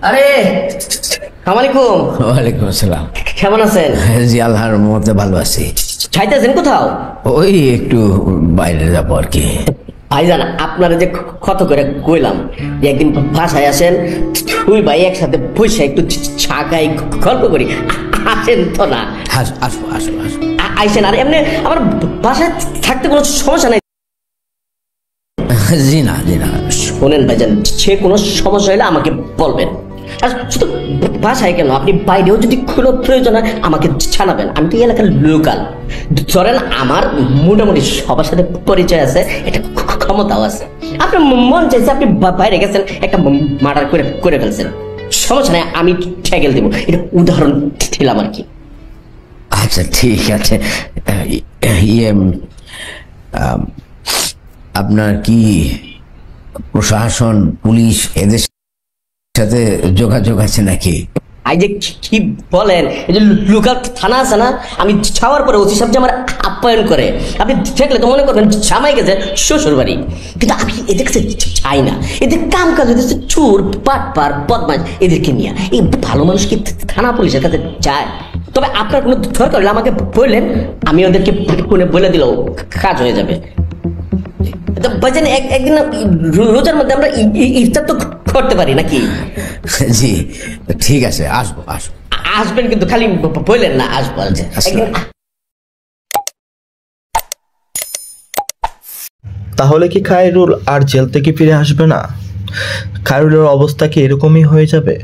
আরে আসসালামাইকুম। ওয়ালাইকুম আসসালাম। কেমন আছেন? জি আল্লাহর রহমতে ভালো আছি। চাইতেছেন কোথাও? ওই একটু বাইরে যাবো আর কি। ভাইজান আপনারা যে কত করে কইলাম যে একদিন বাসায় আসেন, তুই ভাই একসাথে বসে একটু চা খাই, গল্প করি, আসেন তো না? আসো আসো আসো আসো। আইসেন। আর এমনি আমার বাসায় থাকতে কোনো সমস্যা নাই। জি না জি না। শোনেন ভাইজান, সে কোনো সমস্যা হলে আমাকে বলবেন। আর শুধু বাসায় কেন, আপনি বাইরেও যদি কোনো প্রয়োজন হয় আমাকে জানাবেন। আমি তো এই এলাকার লোকাল। ধরেন আমার মোটামুটি সবার সাথে পরিচয় আছে, এটা ক্ষমতাও আছে। আপনার মন চাইছে, আপনি বাইরে গেছেন, একটা মার্ডার করে ফেলছেন, সমস্যা নাই, আমি ঠেকেল দেবো। এটা উদাহরণ দিলাম আর কি। আচ্ছা ঠিক আছে। ইয়ে আপনার কি প্রশাসন, পুলিশ এদের সাথে যোগাযোগ আছে নাকি? এই যে কি বলেন, এই যে লোকাল থানা আছে না, আমি ছাওয়ার পরে ওসি সাহেব যে আমার আপ্যায়ন করে, আপনি দেখলে তো মনে করবেন জামাই গেছে শ্বশুর বাড়ি। কিন্তু আমি এদের কাছে চাই না। এদের কাম কাজ হচ্ছে চোর, পাটপার, বদমাশ, এদেরকে নিয়ে। এই ভালো মানুষ কি থানা পুলিশের কাছে যায়? তবে আপনার কোনো দরকার হলে আমাকে বললেন, আমি ওদেরকে বলে দিলেও কাজ হয়ে যাবে। ভাইজান একদিন রোজার মধ্যে আমরা ইফতার তো করতে পারি নাকি? জি ঠিক আছে, আসবো আসবো। আসবেন কিন্তু, খালি বললেন না আসবো। একদিন তাহলে কি খায়রুল আর জেল থেকে ফিরে আসবে না? খায়রুলের অবস্থা কি এরকমই হয়ে যাবে?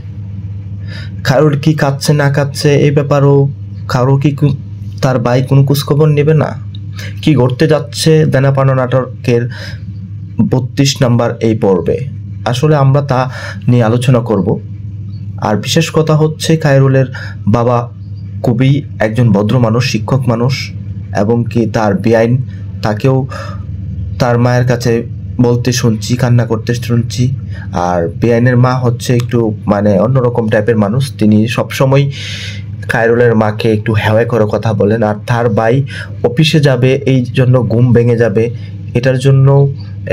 খায়রুল কি কাঁদছে না কাঁদছে এই ব্যাপারও কারো কি তার ভাই কোনো খোঁজখবর নেবে না? কি ঘটতে যাচ্ছে দেনা পাওনা নাটকের 32 নাম্বার এই পর্বে আসলে আমরা তা নিয়ে আলোচনা করব। আর বিশেষ কথা হচ্ছে খায়রুলের বাবা খুবই একজন ভদ্র মানুষ, শিক্ষক মানুষ, এবং কি তার বেআইন তাকেও তার মায়ের কাছে বলতে শুনছি, কান্না করতে শুনছি। আর বেআইনের মা হচ্ছে একটু মানে অন্যরকম টাইপের মানুষ, তিনি সবসময় খায়রুলের মাকে একটু হেওয়াই করে কথা বলেন। আর তার ভাই অফিসে যাবে, এই জন্য ঘুম ভেঙে যাবে, এটার জন্য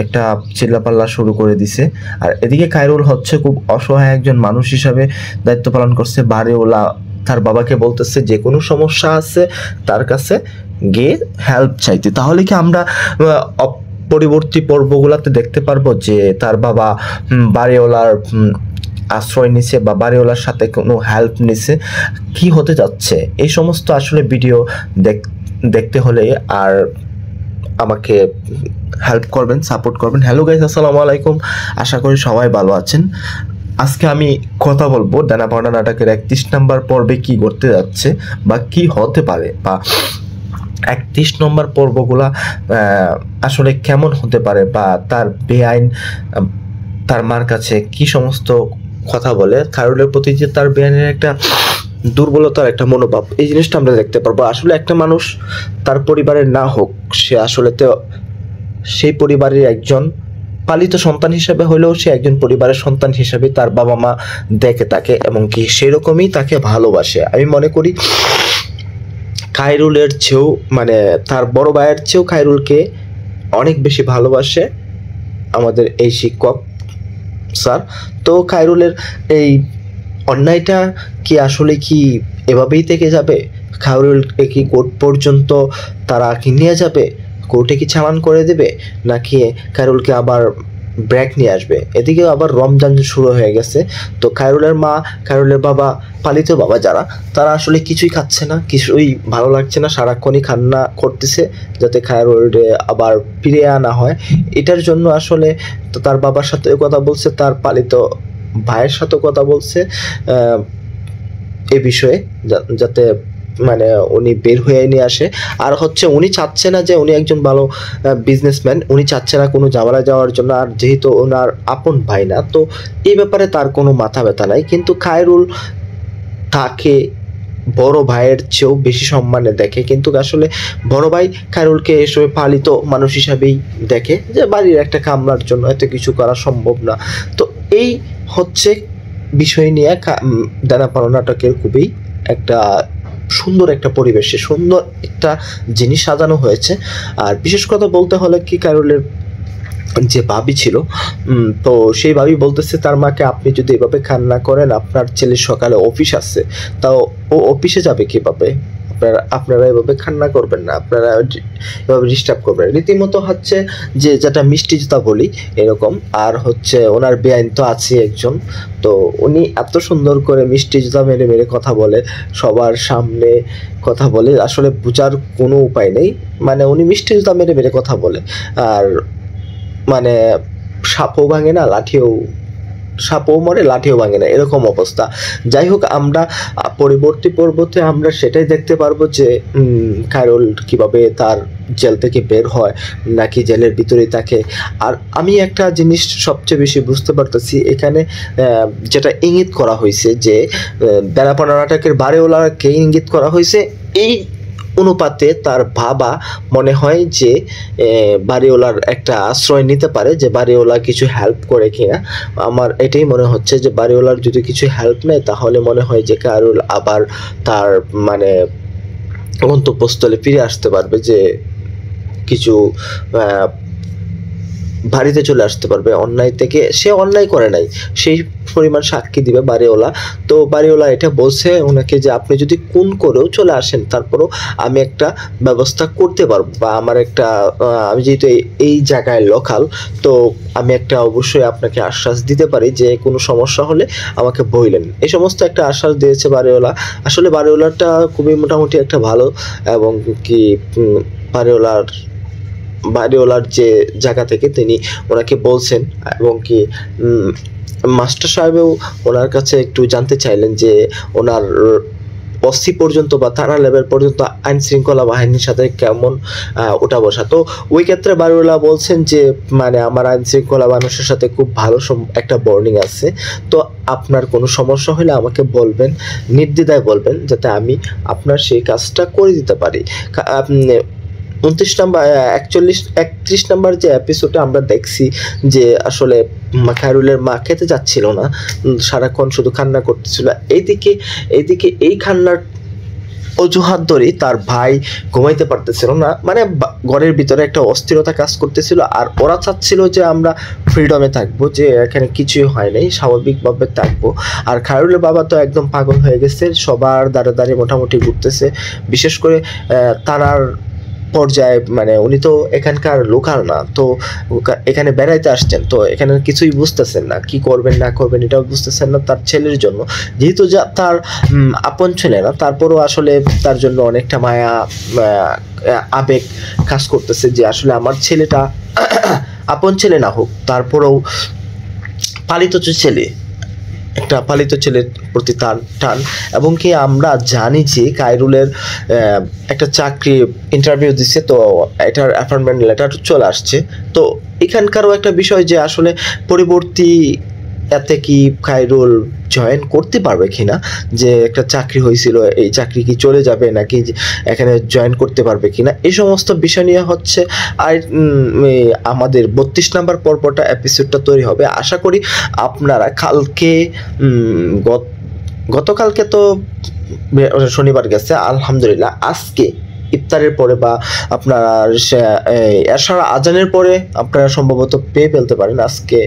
একটা চিল্লাপাল্লা শুরু করে দিছে। আর এদিকে খায়রুল হচ্ছে খুব অসহায় একজন মানুষ হিসাবে দায়িত্ব পালন করছে। বাড়িওয়ালা তার বাবাকে বলতেছে যে কোনো সমস্যা আছে তার কাছে গিয়ে হেল্প চাইতে। তাহলে কি আমরা পরবর্তী পর্বগুলোতে দেখতে পারবো যে তার বাবা বাড়িওয়ালার আশ্রয় নিছে বা বাড়িওয়ালার সাথে কোনো হেল্প নিছে? কি হতে যাচ্ছে এই সমস্ত আসলে ভিডিও দেখতে হলে আর আমাকে হেল্প করবেন, সাপোর্ট করবেন। হ্যালো গাইস, আসসালামু আলাইকুম, আশা করি সবাই ভালো আছেন। আজকে আমি কথা বলবো দেনা পাওনা নাটকের 31 নাম্বার পর্বে কি ঘটতে যাচ্ছে বা কি হতে পারে, বা 31 নম্বর পর্বগুলা আসলে কেমন হতে পারে, বা তার বেআইন তার মার কাছে কি সমস্ত কথা বলে। খায়রুলের প্রতি যে তার বেআইনের একটা দুর্বলতার একটা মনোভাব, এই জিনিসটা আমরা দেখতে পারবো। আসলে একটা মানুষ তার পরিবারের না হোক, সে আসলে তো সেই পরিবারের একজন পালিত সন্তান হিসেবে হলেও সে একজন পরিবারের সন্তান হিসেবে তার বাবা মা দেখে তাকে, এবং কি সেরকমই তাকে ভালোবাসে। আমি মনে করি খায়রুলের চেয়েও মানে তার বড় ভাইয়ের চেয়েও খায়রুলকে অনেক বেশি ভালোবাসে আমাদের এই শিক্ষক স্যার। তো খায়রুলের এই অন্যায়টা কি আসলে কি এভাবেই থেকে যাবে? খায়রুলকে কি কোর্ট পর্যন্ত তারা কি নিয়ে যাবে? কোর্টে কি চালান করে দেবে, নাকি খায়রুলকে আবার ব্রেক নিয়ে আসবে? এদিকে আবার রমজান শুরু হয়ে গেছে। তো খায়রুলের মা, খায়রুলের বাবা, পালিত বাবা যারা, তারা আসলে কিছুই খাচ্ছে না, কিছুই ভালো লাগছে না, সারাক্ষণই কান্না করতেছে যাতে খায়রুলকে আবার ফিরে আনা হয়। এটার জন্য আসলে তো তার বাবার সাথে কথা বলছে, তার পালিত ভাইয়ের সাথে কথা বলছে এ বিষয়ে, যাতে মানে উনি বের হয়ে নিয়ে আসে। আর হচ্ছে উনি চাচ্ছে না যে উনি একজন ভালো বিজনেসম্যান, উনি চাচ্ছে না কোনো ঝামেলা যাওয়ার জন্য। আর যেহেতু ওনার আপন ভাই না, তো এই ব্যাপারে তার কোনো মাথা ব্যথা নাই। কিন্তু খায়রুল তাকে বড় ভাইয়ের চেয়েও বেশি সম্মানে দেখে, কিন্তু আসলে বড় ভাই খায়রুলকে এসবে পালিত মানুষ হিসাবেই দেখে, যে বাড়ির একটা কামলার জন্য এত কিছু করা সম্ভব না। তো এই হচ্ছে বিষয় নিয়ে দেনা পাওনা নাটকের খুবই একটা সুন্দর একটা পরিবেশে সুন্দর একটা জিনিস সাজানো হয়েছে। আর বিশেষ কথা বলতে হলে কি, খায়রুলের যে ভাবি ছিল, তো সেই ভাবি বলতেছে তার মাকে, আপনি যদি এভাবে কান্না করেন, আপনার ছেলের সকালে অফিস আছে, তাও ও অফিসে যাবে কীভাবে? আপনারা এভাবে কান্না করবেন না, আপনারা এভাবে ডিস্টার্ব করবেন। রীতিমতো হচ্ছে যে যেটা মিষ্টি জুতা বলি এরকম। আর হচ্ছে ওনার বেআইন তো আছে একজন, তো উনি এত সুন্দর করে মিষ্টি জুতা মেরে মেরে কথা বলে, সবার সামনে কথা বলে, আসলে বোঝার কোনো উপায় নেই। মানে উনি মিষ্টি জুতা মেরে মেরে কথা বলে, আর মানে সাপও ভাঙে না, সাপও মরে, লাঠিও ভাঙে না, এরকম অবস্থা। যাই হোক, আমরা পরবর্তী পর্বতে আমরা সেটাই দেখতে পারবো যে খায়রুল কিভাবে তার জেল থেকে বের হয়, নাকি জেলের ভিতরেই থাকে। আর আমি একটা জিনিস সবচেয়ে বেশি বুঝতে পারতেছি এখানে, যেটা ইঙ্গিত করা হয়েছে যে বেনাপোল নাটকের বাড়িওয়ালাকে ইঙ্গিত করা হয়েছে, এই অনুপাতে তার বাবা মনে হয় যে বাড়িওয়ালার একটা আশ্রয় নিতে পারে, যে বাড়িওয়ালা কিছু হেল্প করে কিনা। আমার এটাই মনে হচ্ছে যে বাড়িওয়ালার যদি কিছু হেল্প নেয়, তাহলে মনে হয় যে খায়রুল আবার তার মানে গন্তব্যস্থলে ফিরে আসতে পারবে, যে কিছু বাড়িতে চলে আসতে পারবে। অন্যায় থেকে সে অন্যায় করে নাই, সেই পরিমাণ সাক্ষী দিবে বাড়িওয়ালা। তো বাড়িওয়ালা এটা বলছে ওনাকে যে আপনি যদি খুন করেও চলে আসেন, তারপরও আমি একটা ব্যবস্থা করতে পারবো, বা আমার একটা আমি যেহেতু এই জায়গায় লোকাল, তো আমি একটা অবশ্যই আপনাকে আশ্বাস দিতে পারি যে কোনো সমস্যা হলে আমাকে বললেন। এই সমস্ত একটা আশ্বাস দিয়েছে বাড়িওয়ালা। আসলে বাড়িওয়ালাটা খুবই মোটামুটি একটা ভালো, এবং কি বাড়িওয়ালার যে জায়গা থেকে তিনি ওনাকে বলছেন, এবং কি মাস্টার সাহেবেও ওনার কাছে একটু জানতে চাইলেন যে ওনার ওসি পর্যন্ত বা থানা লেভেল পর্যন্ত আইন শৃঙ্খলা বাহিনীর সাথে কেমন ওঠা বসা। তো ওই ক্ষেত্রে বাড়িওয়ালা বলছেন যে মানে আমার আইন শৃঙ্খলা মানুষের সাথে খুব ভালো একটা বর্নিং আছে, তো আপনার কোনো সমস্যা হলে আমাকে বলবেন, নির্দ্বিধায় বলবেন, যাতে আমি আপনার সেই কাজটা করে দিতে পারি। 31 নাম্বার যে এপিসোডে আমরা দেখছি যে আসলে খায়রুলের মা খেতে যাচ্ছিল না, সারাক্ষণ শুধু কান্না করতেছিল। এইদিকে এই কান্নার অজুহাত ধরে তার ভাই ঘুমাইতে পারতেছিল না, মানে ঘরের ভিতরে একটা অস্থিরতা কাজ করতেছিল। আর ওরা চাচ্ছিল যে আমরা ফ্রিডমে থাকবো, যে এখানে কিছুই হয় নাই, স্বাভাবিকভাবে থাকবো। আর খায়রুলের বাবা তো একদম পাগল হয়ে গেছে, সবার দাঁড়ে দাঁড়িয়ে মোটামুটি ঘুরতেছে, বিশেষ করে তারার পর্যায়ে। মানে উনি তো এখানকার লোকাল না, তো এখানে বেড়াইতে আসছেন, তো এখানে কিছুই বুঝতেছেন না, কি করবেন না করবেন এটাও বুঝতেছেন না। তার ছেলের জন্য, যেহেতু তার আপন ছেলে না, তারপরও আসলে তার জন্য অনেকটা মায়া আবেগ কাজ করতেছে, যে আসলে আমার ছেলেটা আপন ছেলে না হোক, তারপরেও পালিত ছেলে, একটা পালিত ছেলের প্রতি টান। এবং কি আমরা জানি যে খায়রুলের একটা চাকরি ইন্টারভিউ দিচ্ছে, তো এটার অ্যাপয়েন্টমেন্ট লেটার চলে আসছে। তো এখানকারও একটা বিষয় যে আসলে পরবর্তী এতে কি খায়রুল জয়েন করতে পারবে কিনা, যে একটা চাকরি হয়েছিল, এই চাকরি কি চলে যাবে নাকি এখানে জয়েন করতে পারবে কিনা, এই সমস্ত বিষয় নিয়ে হচ্ছে আর আমাদের 32 নাম্বার পর্বটা এপিসোডটা তৈরি হবে। আশা করি আপনারা কালকে গতকালকে তো শনিবার গেছে, আলহামদুলিল্লাহ আজকে ইফতারের পরে বা আপনার এশার আজানের পরে আপনারা সম্ভবত পেয়ে ফেলতে পারেন। আজকে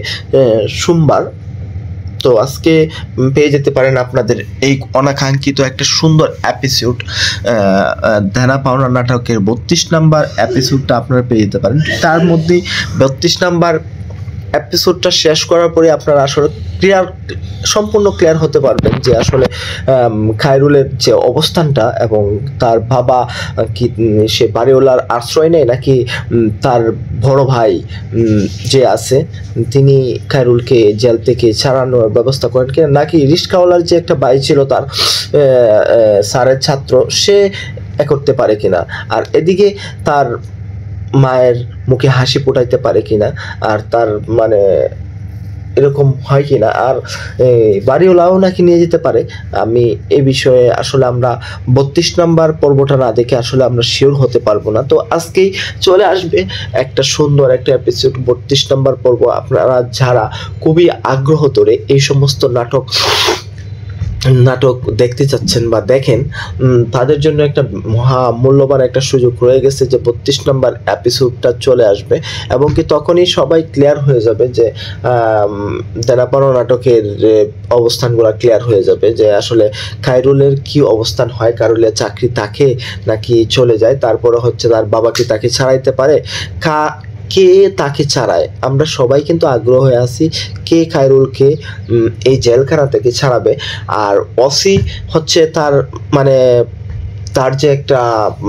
সোমবার, তো আজকে পেয়ে যেতে পারেন আপনাদের এই অনাকাঙ্ক্ষিত একটা সুন্দর এপিসোড, দেনা পাওনা নাটকের 32 নাম্বার এপিসোডটা আপনারা পেয়ে যেতে পারেন। তার মধ্যেই 32 নাম্বার এপিসোডটা শেষ করার পরে আপনারা আসলে সম্পূর্ণ ক্লিয়ার হতে পারবেন যে আসলে খায়রুলের যে অবস্থানটা, এবং তার বাবা কি সে বাড়িওয়ালার আশ্রয় নেয়, নাকি তার বড় ভাই যে আছে তিনি খায়রুলকে জেল থেকে ছাড়ানোর ব্যবস্থা করেন কিনা, নাকি রিস্কাওয়ালার যে একটা ভাই ছিল তার স্যারের ছাত্র, সে করতে পারে কিনা, আর এদিকে তার মায়ের মুখে হাসি ফোটাইতে পারে কিনা, আর তার মানে এরকম হয় কিনা, আর বাড়িওয়ালাও নাকি নিয়ে যেতে পারে। আমি এই বিষয়ে আসলে আমরা 32 নাম্বার পর্বটা না দেখে আসলে আমরা শিওর হতে পারবো না। তো আজকেই চলে আসবে একটা সুন্দর একটা এপিসোড, 32 নাম্বার পর্ব। আপনারা যারা খুবই আগ্রহ ধরে এই সমস্ত নাটক নাটক দেখতে চাচ্ছেন বা দেখেন, তাদের জন্য একটা মহা মূল্যবান একটা সুযোগ রয়ে গেছে যে 32 নম্বর এপিসোডটা চলে আসবে, এবং কি তখনই সবাই ক্লিয়ার হয়ে যাবে যে দেনাপানো নাটকের অবস্থানগুলো ক্লিয়ার হয়ে যাবে যে আসলে খায়রুলের কি অবস্থান হয়, খায়রুলের চাকরি থাকে নাকি চলে যায়, তারপরে হচ্ছে তার বাবা কি তাকে ছাড়াইতে পারে, কে তাকে ছাড়ায়। আমরা সবাই কিন্তু আগ্রহ হয়ে আছি কে খায়রুলকে এই জেলখানা থেকে ছাড়াবে। আর অসি হচ্ছে তার মানে তার যে একটা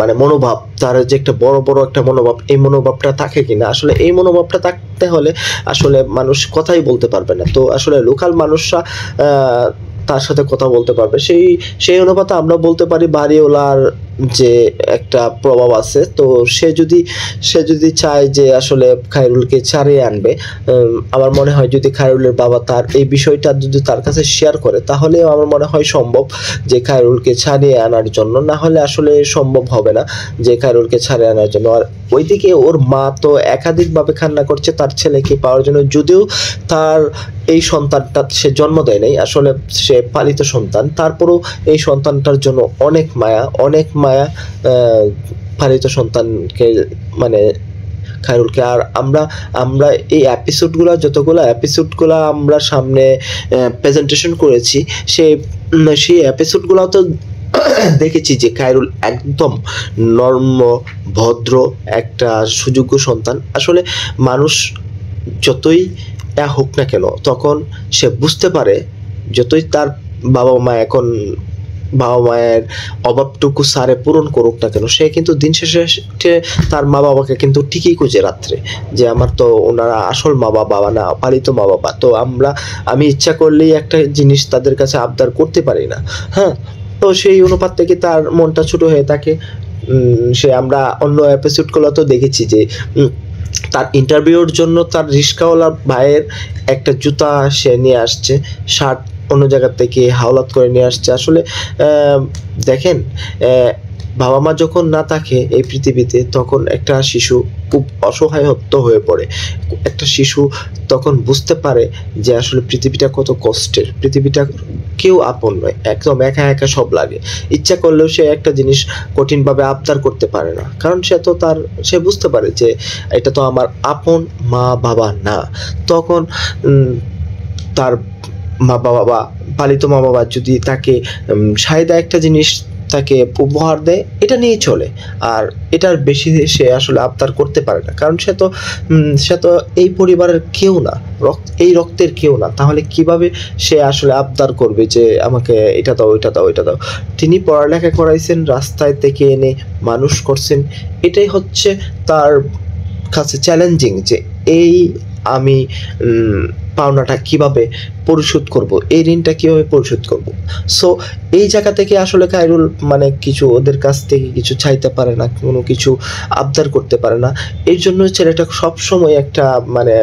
মানে মনোভাব, তার যে একটা বড় বড় একটা মনোভাব, এই মনোভাবটা থাকে কিনা, আসলে এই মনোভাবটা থাকতে হলে আসলে মানুষ কথাই বলতে পারবে না। তো আসলে লোকাল মানুষরা তার সাথে কথা বলতে পারবে, সেই অনুপাতে আমরা বলতে পারি বাড়িওয়ালার যে একটা প্রভাব আছে। তো সে যদি চায় যে আসলে খায়রুলকে ছাড়িয়ে আনবে, আমার মনে হয় যদি খায়রুলের বাবা তার এই বিষয়টা যদি তার কাছে শেয়ার করে, তাহলে আমার মনে হয় সম্ভব যে খায়রুলকে ছাড়িয়ে আনার জন্য, না হলে আসলে সম্ভব হবে না যে খায়রুলকে ছাড়িয়ে আনার জন্য। আর ওইদিকে ওর মা তো একাধিকভাবে কান্না করছে তার ছেলেকে পাওয়ার জন্য, যদিও তার এই সন্তানটা সে জন্ম দেয় নাই, আসলে সে পালিত সন্তান, তারপরেও এই সন্তানটার জন্য অনেক মায়া পালিত সন্তানকে মানে খায়রুলকে। আর আমরা এই যতগুলো এপিসোডগুলো আমরা সামনে প্রেজেন্টেশন করেছি, সেই এপিসোডগুলো তো দেখেছি যে খায়রুল একদম নর্ম ভদ্র একটা সুযোগ্য সন্তান। আসলে মানুষ যতই হোক না কেন, তখন সে বুঝতে পারে, যতই তার বাবা মায়ের অভাবটুকু সারে পূরণ করুক না কেন, সে কিন্তু দিন শেষে তার মা বাবাকে কিন্তু ঠিকই খুঁজে রাত্রে, যে আমার তো ওনারা আসল মা বাবা না, পালিত মা বাবা। তো আমি ইচ্ছা করলেই একটা জিনিস তাদের কাছে আবদার করতে পারি না, হ্যাঁ। তো সেই অনুপাত থেকে তার মনটা ছোট হয়ে থাকে। আমরা অন্য এপিসোডগুলো তো দেখেছি যে তার ইন্টারভিউর জন্য তার রিস্কাওয়ালা ভাইয়ের একটা জুতা সে নিয়ে আসছে, শার্ট অন্য জায়গা থেকে হাওলাত করে নিয়ে আসছে। আসলে দেখেন, বাবা মা যখন না থাকে এই পৃথিবীতে, তখন একটা শিশু খুব অসহায়ত্ব হয়ে পড়ে। একটা শিশু তখন বুঝতে পারে যে আসলে পৃথিবীটা কত কষ্টের, পৃথিবীটা কেউ আপন নয়, একদম একা একা সব লাগে। ইচ্ছা করলেও সে একটা জিনিস কঠিনভাবে আবদার করতে পারে না, কারণ সে বুঝতে পারে যে এটা তো আমার আপন মা বাবা না। তখন তার মা বাবা, পালিত মা বাবা যদি তাকে সায়দা একটা জিনিস তাকে উপহার দেয়, এটা নিয়ে চলে। আর এটার বেশি সে আসলে আবদার করতে পারে না, কারণ সে তো এই পরিবারের কেউ না, এই রক্তের কেউ না। তাহলে কিভাবে সে আসলে আবদার করবে যে আমাকে এটা দাও, এটা দাও, এটা দাও। তিনি পড়ালেখা করাইছেন, রাস্তায় থেকে এনে মানুষ করছেন, এটাই হচ্ছে তার কাছে চ্যালেঞ্জিং যে আমি পাওনাটা কিভাবে পরিশোধ করব, এই ঋণটা কিভাবে পরিশোধ করব। সো এই জায়গা থেকে আসলে খায়রুল মানে কিছু ওদের কাছ থেকে কিছু চাইতে পারে না, কোনো কিছু আবদার করতে পারে না। এই জন্য ছেলেটা সবসময় একটা মানে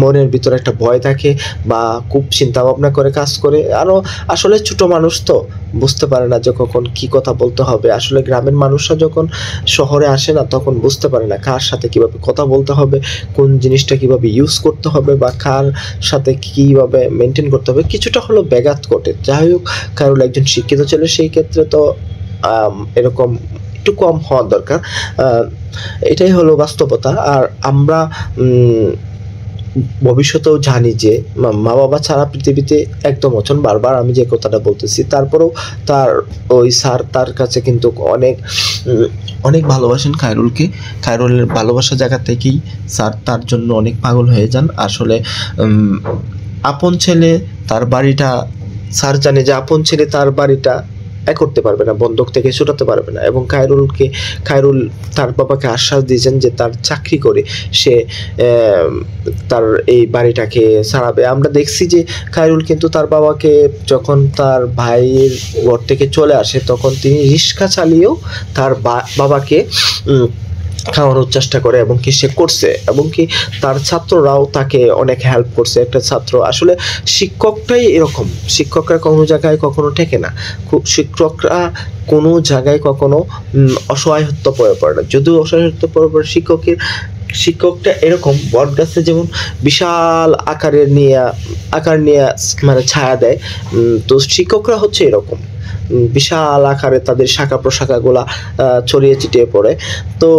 মনের ভিতরে একটা ভয় থাকে বা খুব চিন্তা ভাবনা করে কাজ করে। আরও আসলে ছোট মানুষ তো বুঝতে পারে না যে কখন কি কথা বলতে হবে। আসলে গ্রামের মানুষরা যখন শহরে আসে না, তখন বুঝতে পারে না কার সাথে কিভাবে কথা বলতে হবে, কোন জিনিসটা কিভাবে ইউজ করতে হবে বা কার সাথে কিভাবে মেনটেন করতে হবে, কিছুটা হলো ব্যাঘাত ঘটে। যাই হোক, খায়রুল একজন শিক্ষিত ছেলে, সেই ক্ষেত্রে তো এরকম একটু কম হওয়ার দরকার, এটাই হলো বাস্তবতা। আর আমরা ভবিষ্যতেও জানি যে মা বাবা ছাড়া পৃথিবীতে একদম অচন, বারবার আমি যে কথাটা বলতেছি। তারপরেও তার ওই স্যার তার কাছে কিন্তু অনেক ভালোবাসেন খায়রুলকে। খায়রুলের ভালোবাসা জায়গা থেকেই স্যার তার জন্য অনেক পাগল হয়ে যান। আসলে আপন ছেলে তার বাড়িটা, স্যার জানে যে আপন ছেলে তার বাড়িটা করতে পারবে না, বন্ধক থেকে ছুটাতে পারবে না। এবং খায়রুল তার বাবাকে আশ্বাস দিয়েছেন যে তার চাকরি করে সে তার এই বাড়িটাকে ছাড়াবে। আমরা দেখছি যে খায়রুল কিন্তু তার বাবাকে, যখন তার ভাইয়ের ঘর থেকে চলে আসে, তখন তিনি রিক্সা চালিয়েও তার বাবাকে খাওয়ানোর চেষ্টা করে, এবং কি সে করছে, এবং কি তার ছাত্ররাও তাকে অনেক হেল্প করছে। একটা ছাত্র, আসলে শিক্ষকটাই এরকম, শিক্ষকরা কোনো জায়গায় কখনো ঠেকে না, শিক্ষকরা কোনো জায়গায় কখনো অসহায়ত্ব পড়ে না। যদিও অসহায়ত্ব পড়ে শিক্ষকের শিক্ষকটা এরকম বট গাছে যেমন বিশাল আকার নিয়ে মানে ছায়া দেয়, তো শিক্ষকরা হচ্ছে এরকম বিশাল আকারে তাদের শাখা প্রশাখাগুলা ছড়িয়ে ছিটিয়ে পড়ে। তো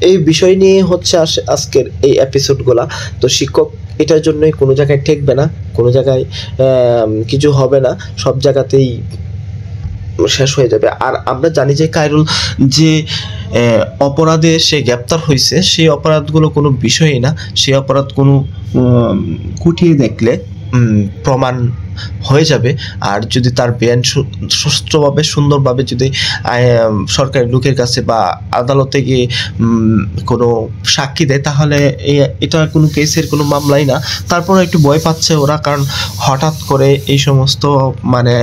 এই বিষয় নিয়ে হচ্ছে আজকের এই এপিসোডগুলা। তো শিক্ষক এটার জন্যই কোনো জায়গায় ঠেকবে না, কোনো জায়গায় কিছু হবে না, সব জায়গাতেই শেষ হয়ে যাবে। আর আমরা জানি যে খায়রুল যে অপরাধে সে গ্রেপ্তার হয়েছে, সেই অপরাধগুলো কোনো বিষয়ই না, সেই অপরাধ কোনো খুঁটিয়ে দেখলে প্রমাণ হয়ে যাবে। আর যদি তার বেআইন সুষ্ঠুভাবে সুন্দরভাবে যদি সরকারি লোকের কাছে বা আদালতে গিয়ে কোনো সাক্ষী দেয়, তাহলে এটা কোনো কেসের কোনো মামলাই না। তারপরে একটু ভয় পাচ্ছে ওরা, কারণ হঠাৎ করে এই সমস্ত মানে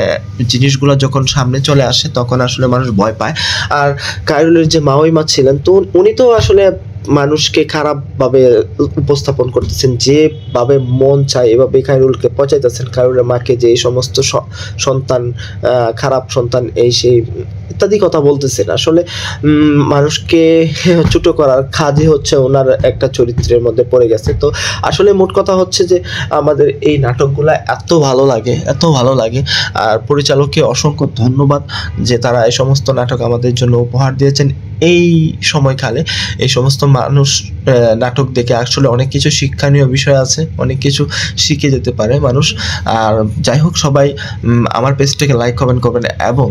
জিনিসগুলো যখন সামনে চলে আসে তখন আসলে মানুষ ভয় পায়। আর খায়রুলের যে মাওইমা ছিলেন, তো উনি তো আসলে মানুষকে খারাপভাবে উপস্থাপন করতেছেন, যেভাবে মন চায় এভাবে খায়রুলকে পচাইতেছেন। খায়রুলের মাকে যে এই সমস্ত সন্তান খারাপ সন্তান এই সেই ইত্যাদি কথা বলতেছেন, আসলে মানুষকে ছোট করার কাজই হচ্ছে ওনার একটা চরিত্রের মধ্যে পড়ে গেছে। তো আসলে মোট কথা হচ্ছে যে আমাদের এই নাটকগুলো এত ভালো লাগে। আর পরিচালককে অসংখ্য ধন্যবাদ যে তারা এই সমস্ত নাটক আমাদের জন্য উপহার দিয়েছেন। এই সময়কালে এই সমস্ত মানুষ নাটক দেখে আসলে অনেক কিছু শিক্ষণীয় বিষয় আছে, অনেক কিছু শিখে যেতে পারে মানুষ। আর যাই হোক, সবাই আমার পেজটাকে লাইক কমেন্ট করবেন, এবং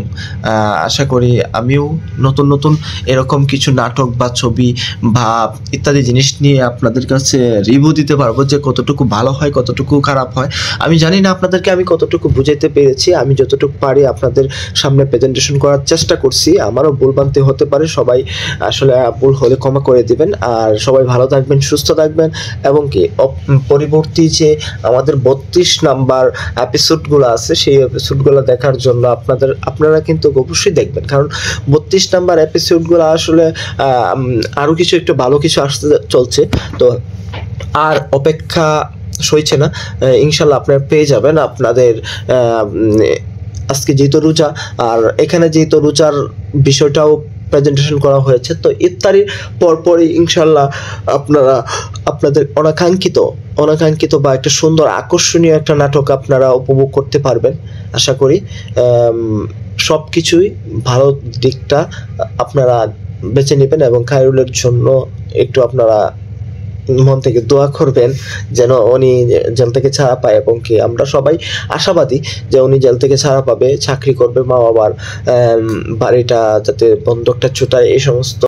আশা করি আমিও নতুন এরকম কিছু নাটক বা ছবি বা ইত্যাদি জিনিস নিয়ে আপনাদের কাছে রিভিউ দিতে পারবো, যে কতটুকু ভালো হয় কতটুকু খারাপ হয়। আমি জানি না আপনাদেরকে আমি কতটুকু বুঝাইতে পেরেছি, আমি যতটুকু পারি আপনাদের সামনে প্রেজেন্টেশন করার চেষ্টা করছি। আমারও ভুলভ্রান্তি হতে পারে, সবাই আসলে ভুল হলে ক্ষমা করে দিবেন। আর সবাই ভালো থাকবেন, সুস্থ থাকবেন, এবং কি পরবর্তী যে আমাদের 32 নাম্বার এপিসোডগুলো আছে সেই এপিসোডগুলো দেখার জন্য আপনারা কিন্তু অবশ্যই দেখবেন, কারণ 32 নাম্বার এপিসোডগুলো আসলে আরও কিছু একটু ভালো কিছু আসতে চলছে। তো আর অপেক্ষা সইছে না, ইনশাল্লাহ আপনারা পেয়ে যাবেন। আপনাদের আজকে যেহেতু রোজা, আর এখানে যেহেতু রোজার বিষয়টাও প্রেজেন্টেশন করা হয়েছে, তো ইফতারির পরপরই ইনশাল্লাহ আপনাদের অনাকাঙ্ক্ষিত বা একটা সুন্দর আকর্ষণীয় একটা নাটক আপনারা উপভোগ করতে পারবেন আশা করি। সব কিছুই ভালো দিকটা আপনারা বেছে নেবেন, এবং খায়রুলের জন্য একটু আপনারা মন থেকে দোয়া করবেন যেন উনি জেল থেকে ছাড়া পায়, এবং কি আমরা সবাই আশাবাদী যে উনি জেল থেকে ছাড়া পাবে, চাকরি করবে, মা বাবার বাড়িটা যাতে বন্ধকটা ছুটায়, এই সমস্ত